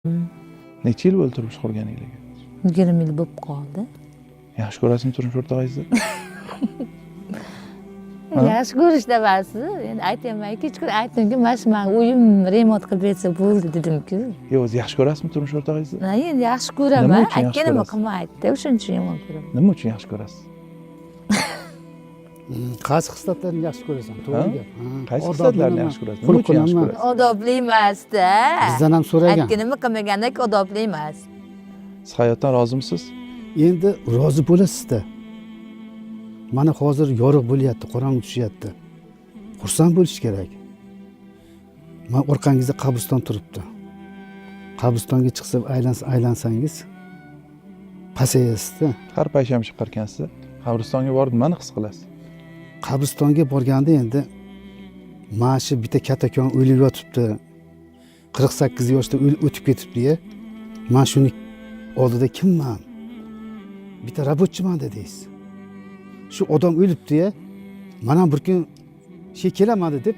Necha yil bo'ldi turmush qurganinglarga? 20 yil bo'lib qoldi. Yaxshi ko'rasizmi turmush o'rtog'ingizni? Yaxshi ko'rishda emas. Endi aytayman, kechqurun aytdimki, mana shu meni uyim remont qilib bersa bo'ldi dedim-ku. O'zi yaxshi ko'rasizmi turmush o'rtog'ingizni? Endi yaxshi ko'raman. Nima uchun yaxshi Aytganimni ko'rasiz? qilmaydi, o'shaning uchun yomon ko'raman. Nima uchun yaxshi ko'rasiz? Qaysi xislatlarni yaxshi ko'rasan? To'g'ri gap. Qaysi xislatlarni yaxshi ko'rasiz? Nima uchun yaxshi ko'rasiz? Odobli emas-da. Bizdan ham so'ragan. Aytganimni qilmagandan odobli emas. Siz hayotdan rozimisiz? Endi rozi bo'lasizda. Mana hozir yorug' bo'lyapti, qorong'i tushyapti. Xursand bo'lish kerak. Mana orqangizda qabriston turibdi. Qabristonga chiqsa aylansangiz pasayasizda. Har payshanba chiqarkansiz, qabristonga borib nimani his qilasiz? Qabristonga borganda endi mana shu bitta kattakon o'lib yotibdi. 48 yoshda o'tib ketibdi-ya. Men shuni oldida kimman? Bitta rabotchiman dedingiz. Shu odam o'libdi-ya. Mana bir kun kelaman deb